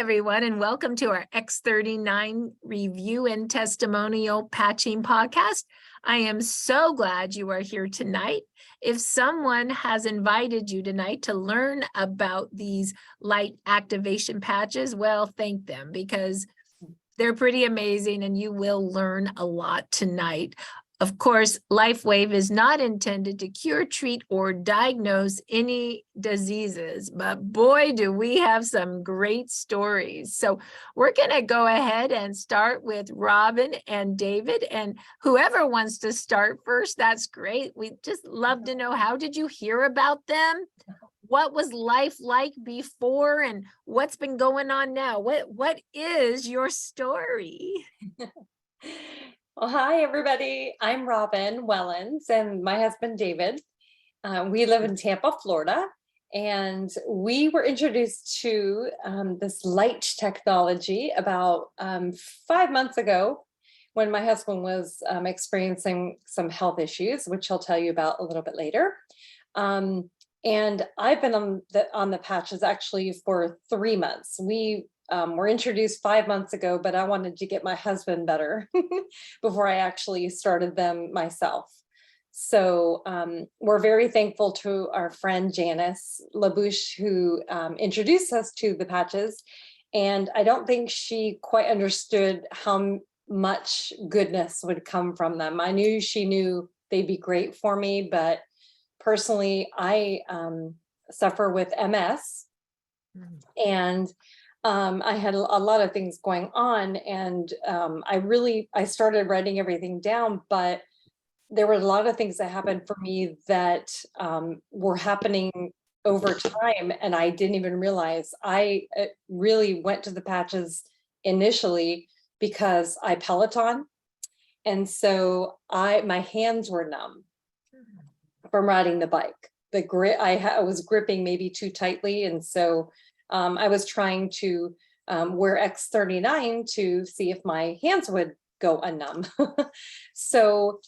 everyone, and welcome to our X39 review and testimonial patching podcast. I am so glad you are here tonight. If someone has invited you tonight to learn about these light activation patches, well, thank them because they're pretty amazing and you will learn a lot tonight. Of course, LifeWave is not intended to cure, treat, or diagnose any diseases, but boy, do we have some great stories. So we're going to go ahead and start with Robin and David, and whoever wants to start first, that's great. We just love to know, how did you hear about them? What was life like before, and what's been going on now? What is your story? Well, hi, everybody. I'm Robin Wellens and my husband, David. We live in Tampa, Florida, and we were introduced to this light technology about 5 months ago when my husband was experiencing some health issues, which he'll tell you about a little bit later. And I've been on the patches actually for 3 months. We were introduced 5 months ago, but I wanted to get my husband better before I actually started them myself. So we're very thankful to our friend Janice LaBouche, who introduced us to the patches. And I don't think she quite understood how much goodness would come from them. I knew she knew they'd be great for me, but personally, I suffer with MS. And I had a lot of things going on, and I started writing everything down, but there were a lot of things that happened for me that were happening over time, and I didn't even realize. I really went to the patches initially because I Peloton, and so my hands were numb from riding the bike. The grip, I was gripping maybe too tightly, and so I was trying to wear X39 to see if my hands would go unnumb. So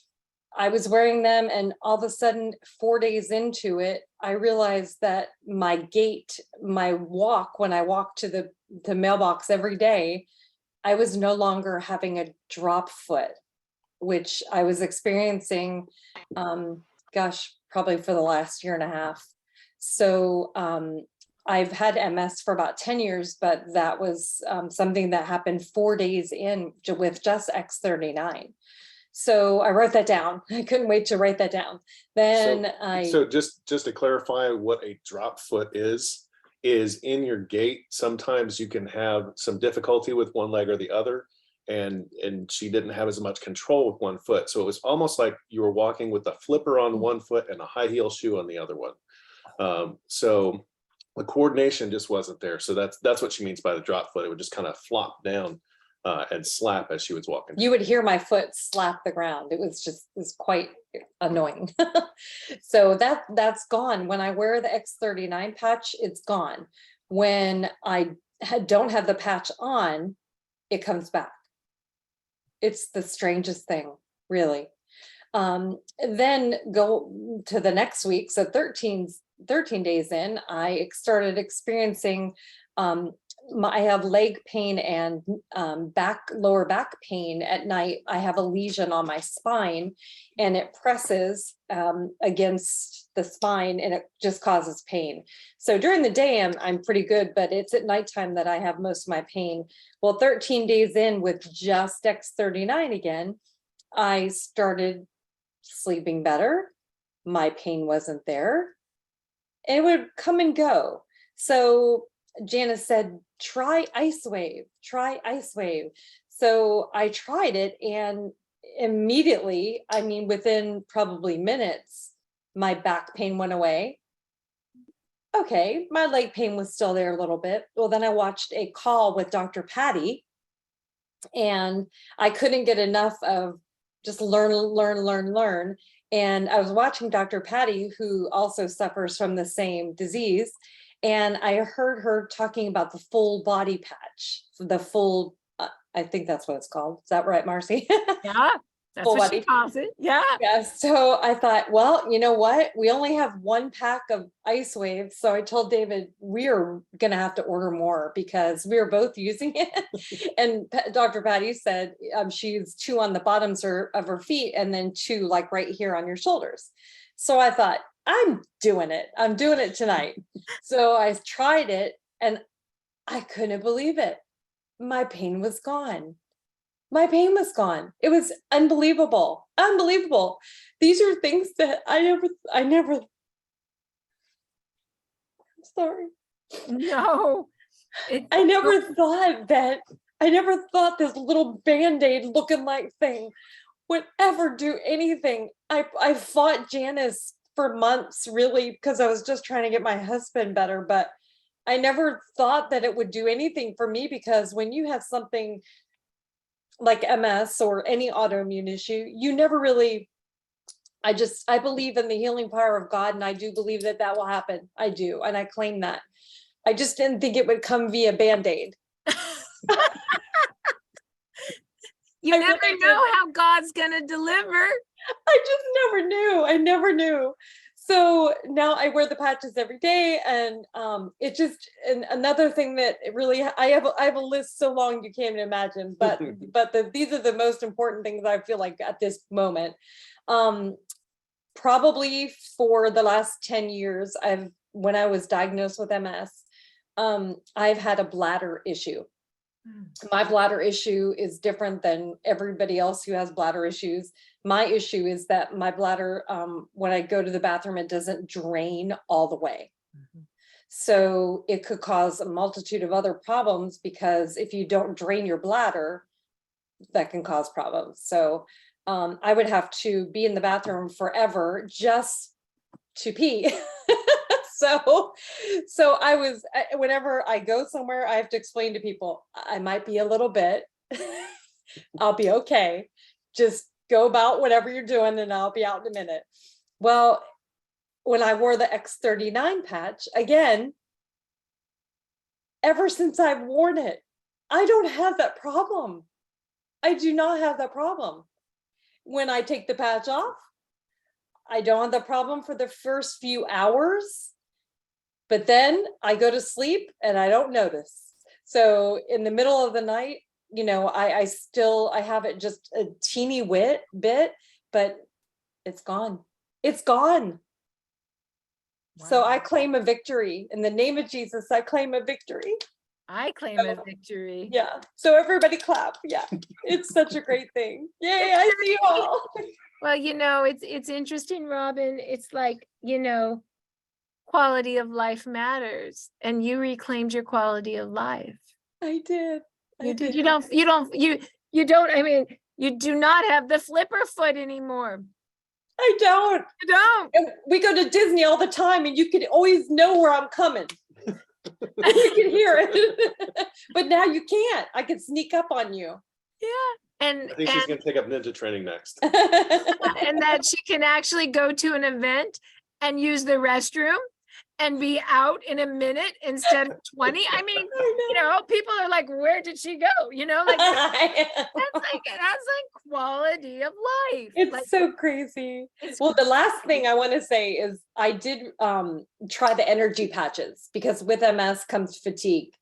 I was wearing them, and all of a sudden, 4 days into it, I realized that my gait, my walk, when I walked to the mailbox every day, I was no longer having a drop foot, which I was experiencing, probably for the last year and a half. So I've had MS for about 10 years, but that was something that happened 4 days in with just X39. So I wrote that down. I couldn't wait to write that down. Then So just to clarify what a drop foot is in your gait, sometimes you can have some difficulty with one leg or the other. And she didn't have as much control with one foot. So it was almost like you were walking with a flipper on one foot and a high heel shoe on the other one. So the coordination just wasn't there. So that's what she means by the drop foot. It would just kind of flop down and slap as she was walking. You would hear my foot slap the ground. It was quite annoying. So that's gone. When I wear the X39 patch, it's gone. When I don't have the patch on, it comes back. It's the strangest thing, really. Then go to the next week. So 13 days in, I started experiencing, I have leg pain and lower back pain at night. I have a lesion on my spine, and it presses against the spine, and it just causes pain. So during the day, I'm pretty good, but it's at nighttime that I have most of my pain. Well, 13 days in with just X39 again, I started sleeping better. My pain wasn't there. It would come and go. So Janice said, try IceWave, try IceWave. So I tried it, and immediately, I mean, within probably minutes, my back pain went away. Okay, my leg pain was still there a little bit. Well, then I watched a call with Dr. Patty, and I couldn't get enough of just learn. And I was watching Dr. Patty, who also suffers from the same disease. And I heard her talking about the full body patch, the full, I think that's what it's called. Is that right, Marcy? Yeah. That's full what she body. calls it. Yeah. Yeah, so I thought, well, you know what? We only have one pack of ice waves. So I told David, we are going to have to order more because we are both using it. And Dr. Patty said she used 2 on the bottoms of her feet and then 2 like right here on your shoulders. So I thought, I'm doing it. I'm doing it tonight. So I tried it and I couldn't believe it. My pain was gone. My pain was gone. It was unbelievable. Unbelievable. These are things that I never, I'm sorry. No. I never thought this little Band-Aid looking like thing would ever do anything. I fought Janice for months really because I was just trying to get my husband better, but I never thought that it would do anything for me because when you have something like MS or any autoimmune issue, you never really, I believe in the healing power of God, and I do believe that that will happen. I do, and I claim that. I just didn't think it would come via Band-Aid. You never know how God's gonna deliver. I just never knew. I never knew. So now I wear the patches every day, and it just, and another thing that it really, I have a list so long you can't even imagine, but these are the most important things I feel like at this moment. Probably for the last 10 years, when I was diagnosed with MS, I've had a bladder issue. My bladder issue is different than everybody else who has bladder issues. My issue is that my bladder, when I go to the bathroom, it doesn't drain all the way. So it could cause a multitude of other problems because if you don't drain your bladder, that can cause problems. So I would have to be in the bathroom forever just to pee. So whenever I go somewhere, I have to explain to people, I might be a little bit, I'll be okay. Just go about whatever you're doing and I'll be out in a minute. Well, when I wore the X39 patch, again, ever since I've worn it, I don't have that problem. I do not have that problem. When I take the patch off, I don't have the problem for the first few hours. But then I go to sleep and I don't notice. So in the middle of the night, I have it just a teeny bit, but it's gone. It's gone. Wow. So I claim a victory. In the name of Jesus, I claim a victory. I claim a victory. Yeah. So everybody clap. Yeah. It's such a great thing. Yay, I see you all. Well, it's interesting, Robin. It's like, quality of life matters, and you reclaimed your quality of life. I did. You do not have the flipper foot anymore. I don't. You don't. And we go to Disney all the time and you can always know where I'm coming. You can hear it. But now you can't. I can sneak up on you. Yeah. I think she's going to take up ninja training next. And that she can actually go to an event and use the restroom and be out in a minute instead of 20. I mean, people are like, where did she go? That's like quality of life. It's so crazy. Well, the last thing I want to say is I did try the energy patches because with MS comes fatigue.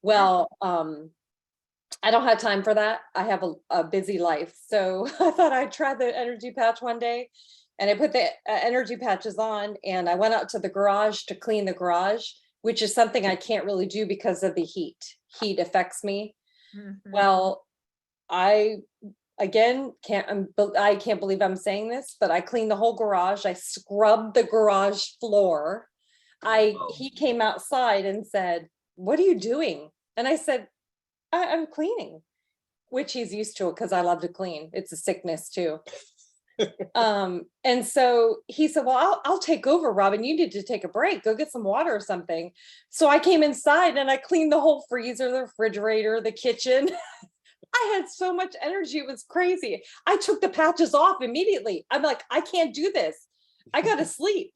Well, I don't have time for that. I have a busy life. So I thought I'd try the energy patch one day. And I put the energy patches on and I went out to the garage to clean the garage, which is something I can't really do because of the heat. Heat affects me. Mm-hmm. Well, I can't believe I'm saying this, but I cleaned the whole garage. I scrubbed the garage floor. He came outside and said, "What are you doing?" And I said, I'm cleaning, which he's used to because I love to clean. It's a sickness too. And so he said, well, I'll take over, Robin. You need to take a break. Go get some water or something. So I came inside and I cleaned the whole freezer, the refrigerator, the kitchen. I had so much energy. It was crazy. I took the patches off immediately. I'm like, I can't do this. I got to sleep.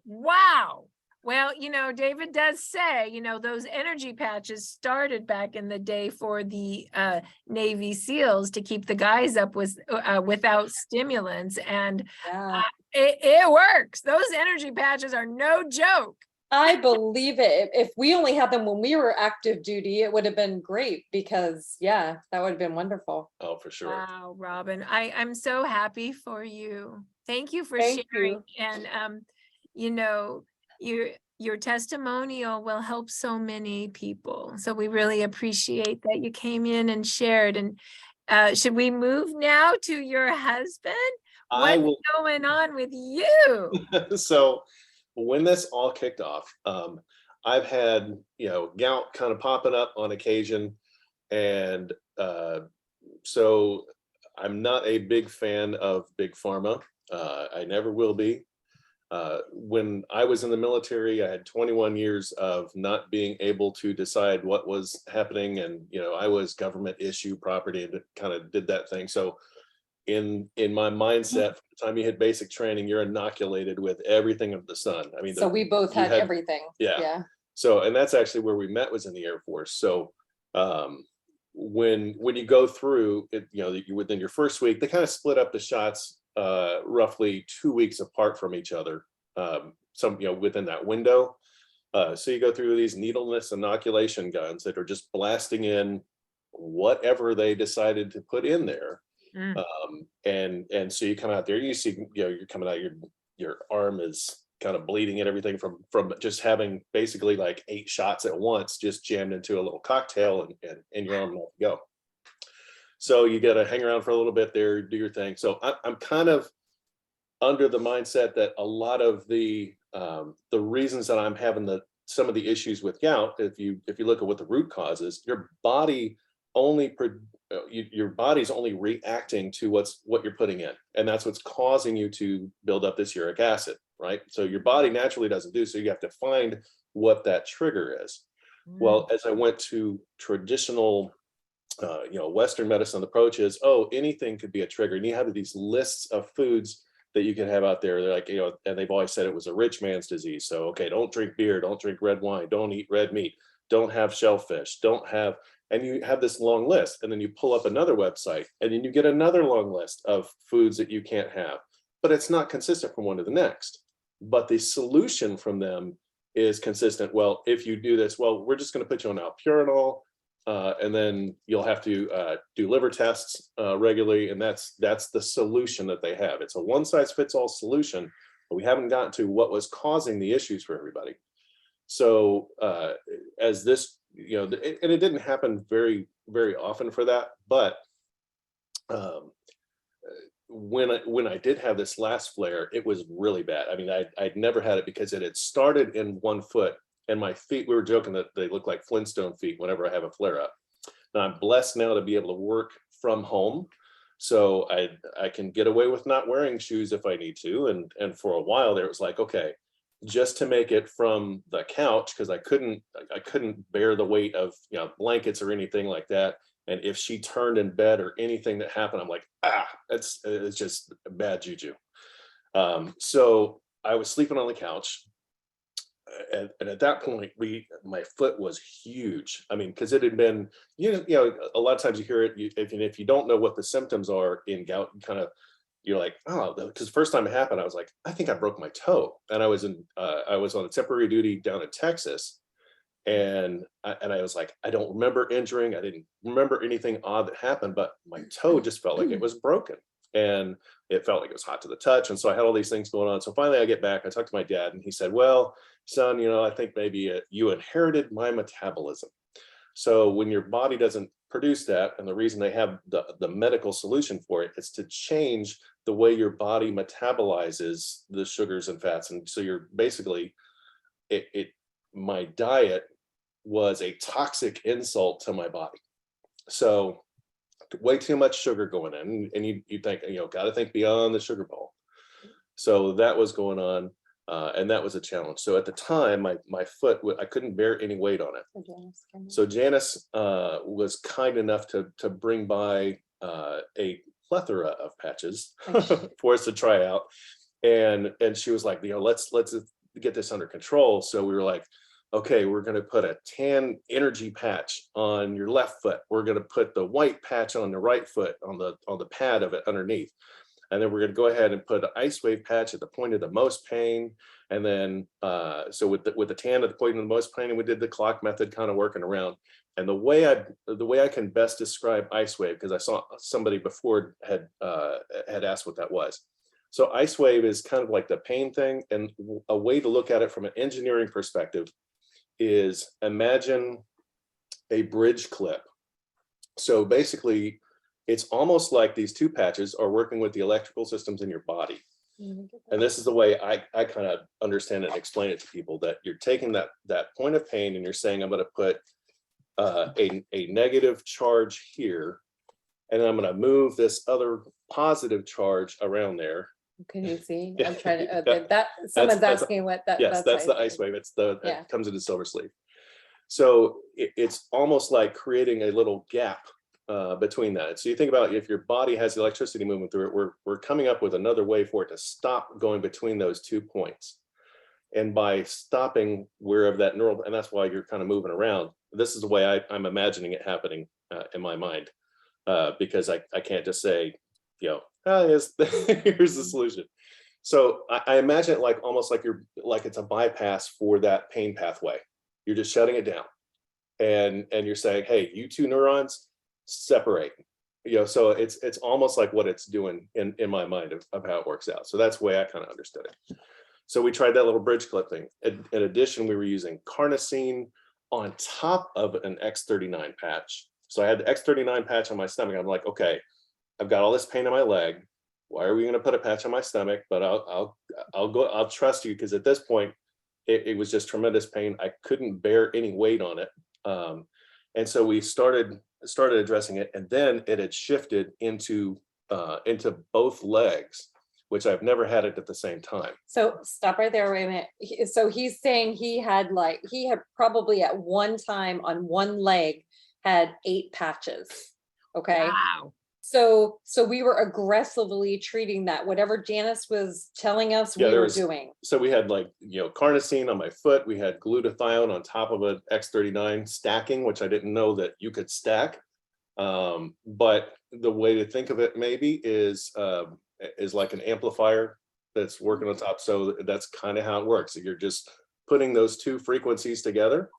Wow. Well, David does say, those energy patches started back in the day for the Navy SEALs to keep the guys up without stimulants. And Yeah. it works. Those energy patches are no joke. I believe it. If we only had them when we were active duty, it would have been great because that would have been wonderful. Oh, for sure. Wow, Robin, I'm so happy for you. Thank you for Thank sharing. you. And your testimonial will help so many people. So we really appreciate that you came in and shared. And should we move now to your husband? I What's will. going on with you? So when this all kicked off, I've had, gout kind of popping up on occasion. And so I'm not a big fan of big pharma. I never will be. When I was in the military, I had 21 years of not being able to decide what was happening. And, I was government issue property and kind of did that thing. So in my mindset, from the time you hit basic training, you're inoculated with everything of the sun. I mean, So we both had everything. Yeah. So, and that's actually where we met, was in the Air Force. So when you go through it, within your first week, they kind of split up the shots roughly 2 weeks apart from each other. Within that window. So you go through these needleless inoculation guns that are just blasting in whatever they decided to put in there. And so you come out there, you see, you're coming out, your arm is kind of bleeding and everything from just having basically like 8 shots at once, just jammed into a little cocktail and your arm not to go. So you got to hang around for a little bit there, do your thing. So I'm kind of under the mindset that a lot of the reasons that I'm having some of the issues with gout, if you look at what the root cause is, your body your body's only reacting to what you're putting in, and that's what's causing you to build up this uric acid, right? So your body naturally doesn't do so. You have to find what that trigger is. Well, as I went to traditional Western medicine approaches, anything could be a trigger, and you have these lists of foods that you can have out there. They're like, and they've always said it was a rich man's disease. So, okay, don't drink beer, don't drink red wine, don't eat red meat, don't have shellfish, and you have this long list. And then you pull up another website and then you get another long list of foods that you can't have, but it's not consistent from one to the next. But the solution from them is consistent. Well, if you do this, we're just going to put you on alpurinol, and then you'll have to do liver tests regularly. And that's the solution that they have. It's a one size fits all solution, but we haven't gotten to what was causing the issues for everybody. So as this, and it didn't happen very, very often for that, but when I did have this last flare, it was really bad. I mean, I'd never had it because it had started in one foot, and my feet, we were joking that they look like Flintstone feet whenever I have a flare up. Now I'm blessed now to be able to work from home. So I can get away with not wearing shoes if I need to. And for a while there, it was like, okay, just to make it from the couch, because I couldn't bear the weight of blankets or anything like that. And if she turned in bed or anything that happened, I'm like, it's just bad juju. So I was sleeping on the couch. And at that point, my foot was huge. I mean, because it had been, a lot of times you hear it, if you don't know what the symptoms are in gout, you're like, because the first time it happened, I was like, I think I broke my toe. And I was on a temporary duty down in Texas. And I was like, I don't remember injuring. I didn't remember anything odd that happened, but my toe just felt like it was broken. And it felt like it was hot to the touch. And so I had all these things going on. So finally I get back, I talked to my dad, and he said, well, son, I think maybe you inherited my metabolism. So when your body doesn't produce that, and the reason they have the medical solution for it is to change the way your body metabolizes the sugars and fats. And so you're basically, my diet was a toxic insult to my body. So way too much sugar going in, and you think, got to think beyond the sugar bowl. So that was going on, and that was a challenge. So at the time, my foot, I couldn't bear any weight on it. So Janice was kind enough to bring by a plethora of patches for us to try out, and she was like, let's get this under control. So we were like, okay, we're going to put a tan energy patch on your left foot. We're going to put the white patch on the right foot on the pad of it underneath. And then we're going to go ahead and put an ice wave patch at the point of the most pain. And then, so with the tan at the point of the most pain, and we did the clock method kind of working around. And the way I can best describe ice wave, because I saw somebody before had asked what that was. So ice wave is kind of like the pain thing. And a way to look at it from an engineering perspective is imagine a bridge clip. So basically, it's almost like these two patches are working with the electrical systems in your body. And this is the way I kind of understand it and explain it to people, that you're taking that point of pain and you're saying, I'm going to put a negative charge here, and I'm going to move this other positive charge around there. Can you see? I'm trying to, that someone's asking what that. Yes, that's the ice wave. It's it comes in a silver sleeve. So it's almost like creating a little gap between that. So you think about if your body has electricity moving through it, we're coming up with another way for it to stop going between those 2 points. And by stopping wherever that neural, and that's why you're kind of moving around. This is the way I'm imagining it happening in my mind, because I can't just say, here's the solution. So I imagine it like almost like it's a bypass for that pain pathway. You're just shutting it down, and you're saying, hey, you two neurons separate. So it's almost like what it's doing in my mind of how it works out. So that's the way I kind of understood it. So we tried that little bridge clip thing. In addition, we were using carnosine on top of an X39 patch. So I had the X39 patch on my stomach. I'm like, okay, I've got all this pain in my leg. Why are we going to put a patch on my stomach? But I'll trust you, because at this point, it was just tremendous pain. I couldn't bear any weight on it. And so we started addressing it, and then it had shifted into both legs, which I've never had it at the same time. So stop right there. Wait a minute. So he's saying he had probably at one time on one leg had 8 patches. Okay. Wow. So we were aggressively treating that. Whatever Janice was telling us, we were doing. So we had carnosine on my foot. We had glutathione on top of an X39 stacking, which I didn't know that you could stack. But the way to think of it maybe is like an amplifier that's working on top. So that's kind of how it works. You're just putting those two frequencies together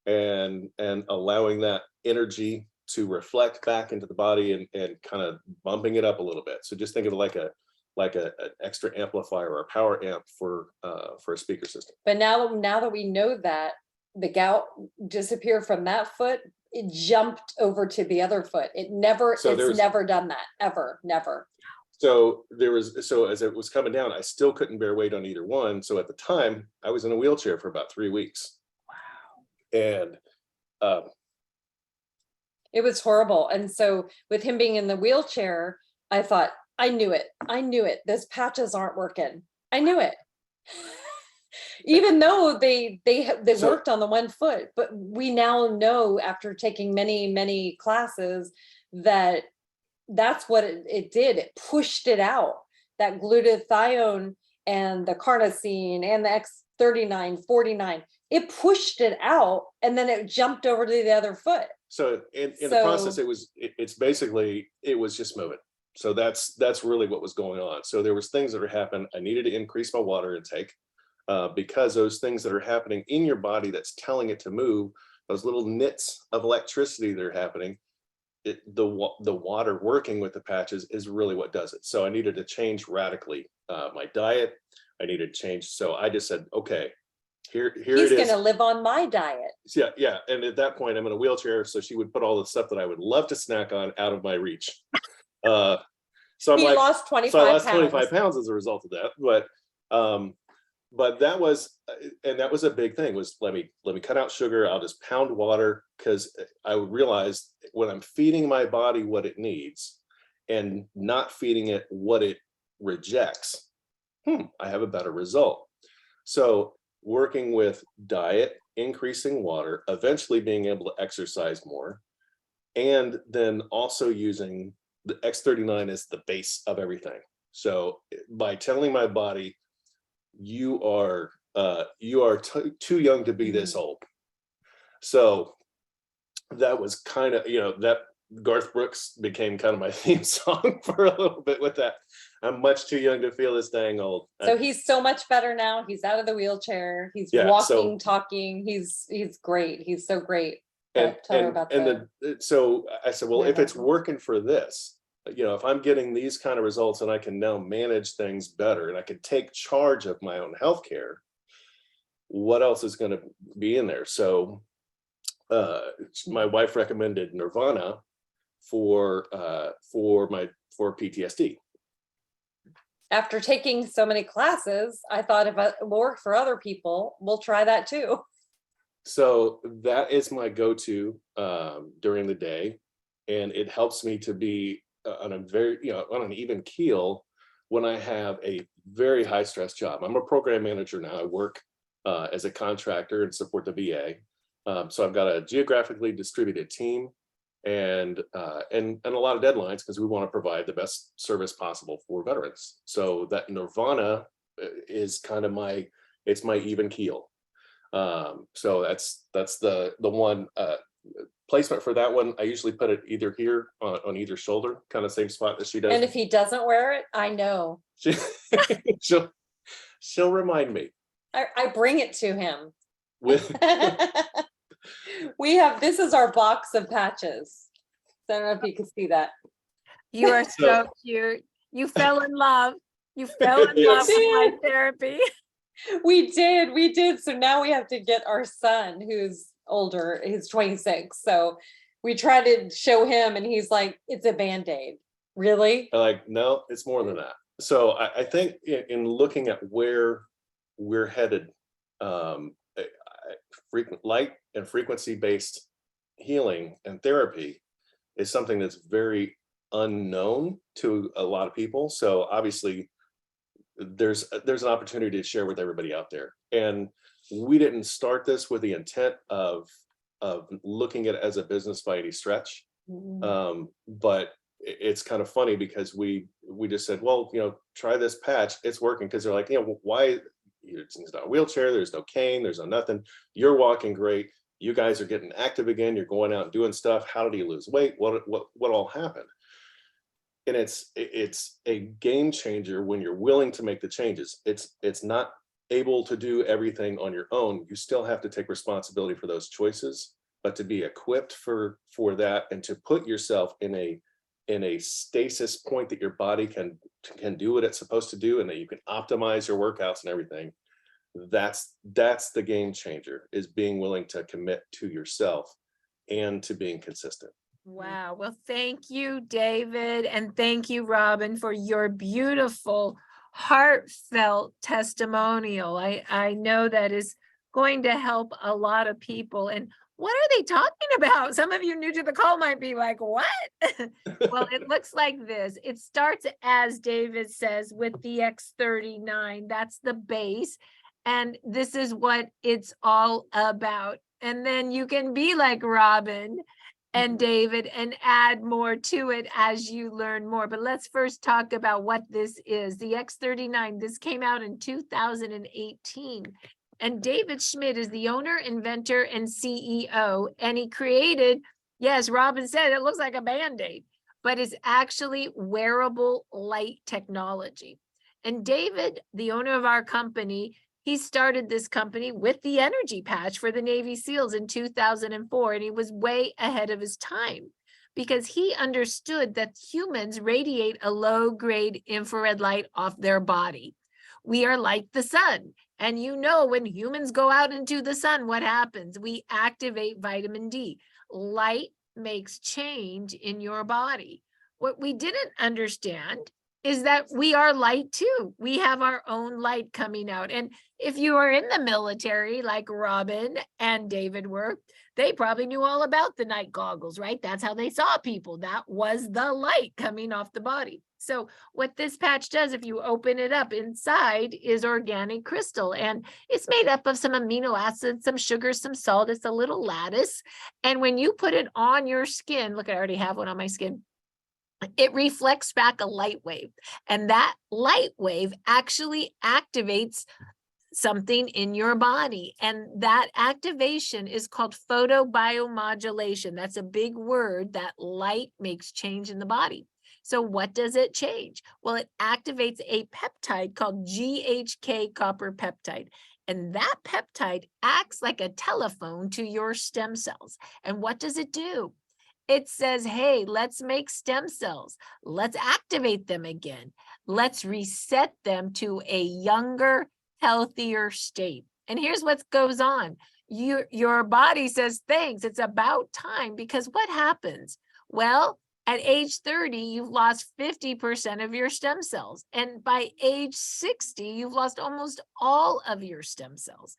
and allowing that energy to reflect back into the body and kind of bumping it up a little bit. So just think of it like an extra amplifier or a power amp for a speaker system. But now that we know that the gout disappeared from that foot, it jumped over to the other foot. It's never done that, ever, never. So as it was coming down, I still couldn't bear weight on either one. So at the time, I was in a wheelchair for about 3 weeks. Wow. And it was horrible. And so with him being in the wheelchair, I thought, I knew it. Those patches aren't working. I knew it. Even though they worked on the one foot, but we now know after taking many classes that that's what it did. It pushed it out. That glutathione and the carnosine and the X39, 49, it pushed it out, and then it jumped over to the other foot. So in the process, it was just moving. So that's really what was going on. So there was things that were happening. I needed to increase my water intake because those things that are happening in your body that's telling it to move, those little nits of electricity that are happening, the water working with the patches is really what does it. So I needed to change radically my diet. I needed to change. So I just said, okay, here it is. He's going to live on my diet. Yeah. And at that point, I'm in a wheelchair. So she would put all the stuff that I would love to snack on out of my reach. So He lost 25 pounds as a result of that. But that was a big thing, was let me cut out sugar. I'll just pound water, because I would realize when I'm feeding my body what it needs and not feeding it what it rejects, I have a better result. So working with diet, increasing water, eventually being able to exercise more, and then also using the X39 as the base of everything. So by telling my body, you are you are too young to be this old. So that was kind of, that Garth Brooks became kind of my theme song for a little bit with that. I'm much too young to feel this dang old. So he's so much better now. He's out of the wheelchair. He's Yeah, walking, talking. He's great. He's so great. And Tell her about so I said, well, if it's Yeah. working for this, if I'm getting these kind of results and I can now manage things better and I can take charge of my own healthcare, what else is going to be in there? So my wife recommended Nirvana for PTSD. After taking so many classes, I thought if it worked for other people, we'll try that too. So that is my go-to during the day, and it helps me to be on a very, on an even keel when I have a very high stress job. I'm a program manager now. I work as a contractor and support the VA. So I've got a geographically distributed team and a lot of deadlines because we want to provide the best service possible for veterans. So that Nirvana is kind of my even keel. So that's the one placement for that one. I usually put it either here on either shoulder, kind of same spot that she does. And if he doesn't wear it, I know. She'll remind me. I bring it to him. With this is our box of patches. So I don't know if you can see that. You are so cute. You fell in love. You fell in love with my therapy. We did. So now we have to get our son, who's older, he's 26. So we try to show him and he's like, it's a Band-Aid. Really? I'm like, no, it's more than that. So I think in looking at where we're headed, light and frequency based healing and therapy is something that's very unknown to a lot of people. So obviously there's an opportunity to share with everybody out there. And we didn't start this with the intent of looking at it as a business by any stretch. But it's kind of funny because we just said, well, try this patch. It's working. Because they're like, why? It's not a wheelchair. There's no cane. There's no nothing. You're walking great. You guys are getting active again. You're going out and doing stuff. How did you lose weight? What all happened? And it's a game changer when you're willing to make the changes. It's not able to do everything on your own. You still have to take responsibility for those choices, but to be equipped for that and to put yourself in a stasis point that your body can do what it's supposed to do and that you can optimize your workouts and everything. That's the game changer, is being willing to commit to yourself and to being consistent. Wow. Well, thank you, David. And thank you, Robin, for your beautiful, heartfelt testimonial. I know that is going to help a lot of people. And what are they talking about? Some of you new to the call might be like, what? Well, it looks like this. It starts, as David says, with the X39. That's the base. And this is what it's all about. And then you can be like Robin and David and add more to it as you learn more. But let's first talk about what this is. The X39, this came out in 2018. And David Schmidt is the owner, inventor, and CEO. And he created, yes, Robin said it looks like a Band-Aid, but it's actually wearable light technology. And David, the owner of our company, he started this company with the energy patch for the Navy SEALs in 2004, and he was way ahead of his time because he understood that humans radiate a low-grade infrared light off their body. We are like the sun, and when humans go out into the sun, what happens? We activate vitamin D. Light makes change in your body. What we didn't understand is that we are light too. We have our own light coming out. And if you are in the military, like Robin and David were, they probably knew all about the night goggles, right? That's how they saw people. That was the light coming off the body. So what this patch does, if you open it up, inside is organic crystal, and it's made up of some amino acids, some sugar, some salt. It's a little lattice. And when you put it on your skin, look, I already have one on my skin. It reflects back a light wave, and that light wave actually activates something in your body. And that activation is called photobiomodulation. That's a big word. That light makes change in the body. So what does it change? Well, it activates a peptide called GHK copper peptide. And that peptide acts like a telephone to your stem cells. And what does it do? It says, hey, let's make stem cells. Let's activate them again. Let's reset them to a younger, healthier state. And here's what goes on. Your body says, thanks, it's about time, because what happens? Well, at age 30, you've lost 50% of your stem cells. And by age 60, you've lost almost all of your stem cells.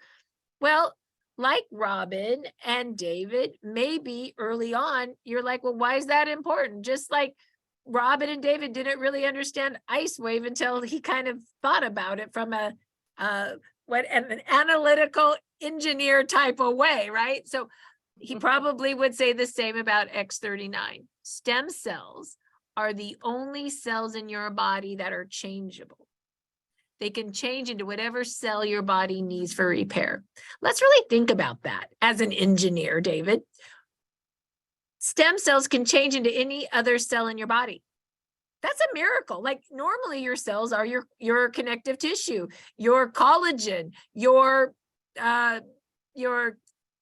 Well, like Robin and David, maybe early on, you're like, well, why is that important? Just like Robin and David didn't really understand ice wave until he kind of thought about it from an analytical engineer type of way, right? So he probably would say the same about X39. Stem cells are the only cells in your body that are changeable. They can change into whatever cell your body needs for repair. Let's really think about that as an engineer, David. Stem cells can change into any other cell in your body. That's a miracle. Like normally your cells are your connective tissue, your collagen, your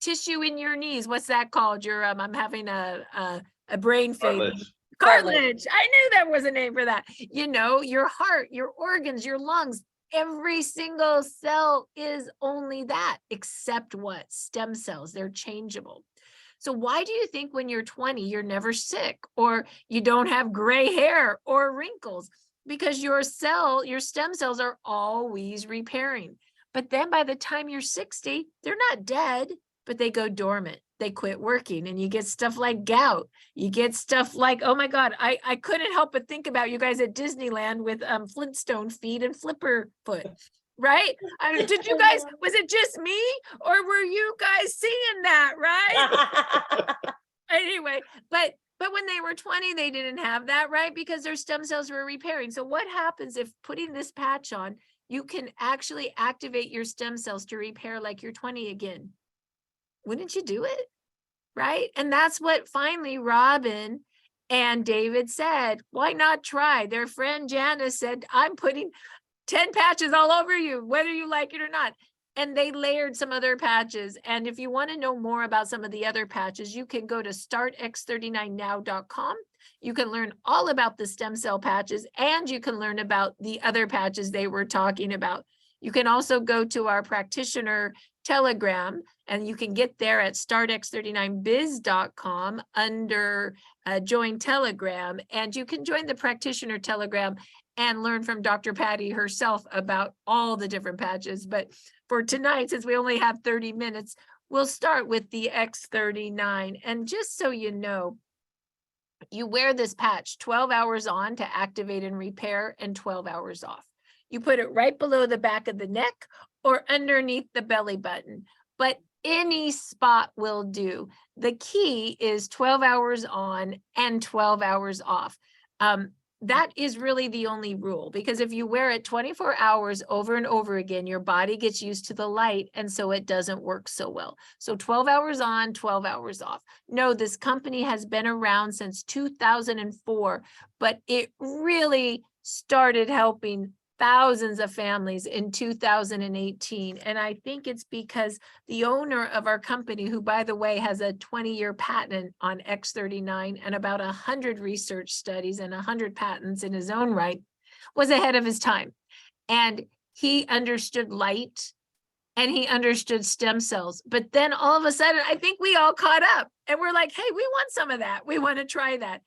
tissue in your knees. What's that called? I'm having a brain fade. Cartilage. I knew there was a name for that. You know, your heart, your organs, your lungs. Every single cell is only that, except what? Stem cells. They're changeable. So why do you think when you're 20, you're never sick, or you don't have gray hair or wrinkles? Because your stem cells are always repairing. But then by the time you're 60, they're not dead, but they go dormant. They quit working, and you get stuff like gout. You get stuff like, oh my God, I couldn't help but think about you guys at Disneyland with Flintstone feet and flipper foot, right? Did you guys, was it just me, or were you guys seeing that, right? Anyway, but when they were 20, they didn't have that, right? Because their stem cells were repairing. So what happens if putting this patch on, you can actually activate your stem cells to repair like you're 20 again? Wouldn't you do it? Right? And that's what finally Robin and David said, why not try? Their friend Janice said, I'm putting 10 patches all over you, whether you like it or not. And they layered some other patches. And if you want to know more about some of the other patches, you can go to startx39now.com. You can learn all about the stem cell patches, and you can learn about the other patches they were talking about. You can also go to our practitioner Telegram, and you can get there at startx39biz.com under join Telegram, and you can join the practitioner Telegram and learn from Dr. Patty herself about all the different patches. But for tonight, since we only have 30 minutes, we'll start with the X39. And just so you know, you wear this patch 12 hours on to activate and repair, and 12 hours off. You put it right below the back of the neck or underneath the belly button, but any spot will do. The key is 12 hours on and 12 hours off. That is really the only rule, because if you wear it 24 hours over and over again, your body gets used to the light, and so it doesn't work so well. So 12 hours on, 12 hours off. No, this company has been around since 2004, but it really started helping thousands of families in 2018. And I think it's because the owner of our company, who, by the way, has a 20-year patent on X39 and about 100 research studies and 100 patents in his own right, was ahead of his time. And he understood light, and he understood stem cells. But then all of a sudden, I think we all caught up, and we're like, hey, we want some of that. We want to try that.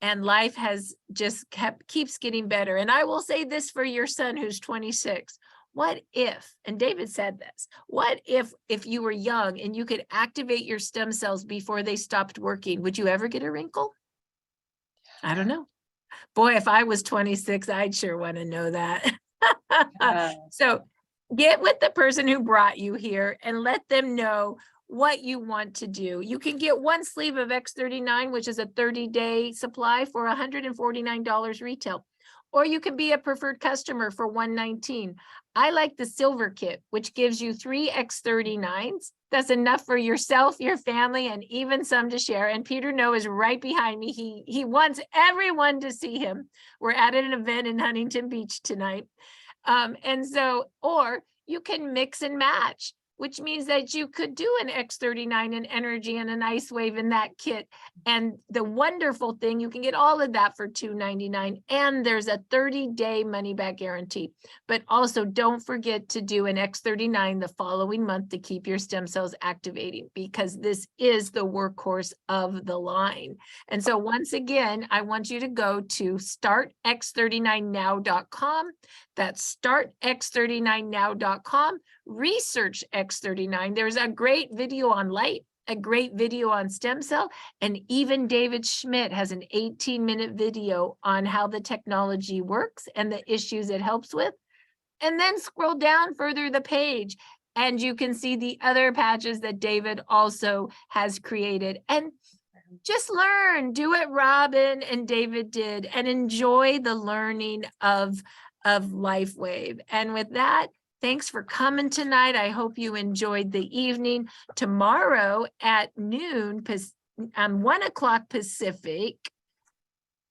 And life has just keeps getting better. And I will say this for your son, who's 26. What if, and David said this, what if you were young and you could activate your stem cells before they stopped working? Would you ever get a wrinkle? I don't know. Boy, if I was 26, I'd sure want to know that. So get with the person who brought you here and let them know what you want to do. You can get one sleeve of X39, which is a 30-day supply, for $149 retail. or you can be a preferred customer for $119. I like the silver kit, which gives you 3 X39s. That's enough for yourself, your family, and even some to share. And Peter No is right behind me. He wants everyone to see him. We're at an event in Huntington Beach tonight. And so, or you can mix and match, which means that you could do an X39 in energy and an ice wave in that kit. And the wonderful thing, you can get all of that for $299, and there's a 30-day money back guarantee. But also don't forget to do an X39 the following month to keep your stem cells activating, because this is the workhorse of the line. And so once again, I want you to go to startx39now.com. That's startx39now.com. Research X39. There's a great video on light, a great video on stem cell, and even David Schmidt has an 18-minute video on how the technology works and the issues it helps with. And then scroll down further the page and you can see the other patches that David also has created. And just learn, do what Robin and David did, and enjoy the learning of LifeWave. And with that, thanks for coming tonight. I hope you enjoyed the evening. Tomorrow at noon, 1 o'clock Pacific,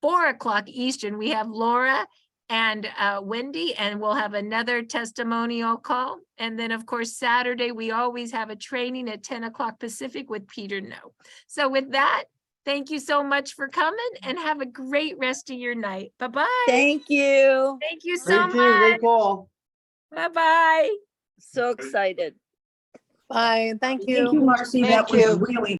4 o'clock Eastern, we have Laura and Wendy, and we'll have another testimonial call. And then of course, Saturday, we always have a training at 10 o'clock Pacific with Peter No. So with that, thank you so much for coming and have a great rest of your night. Bye-bye. Thank you. Thank you so Great team, great much. call. Bye-bye. So excited. Bye. Thank you. Thank you, Marcy. That Thank was you. really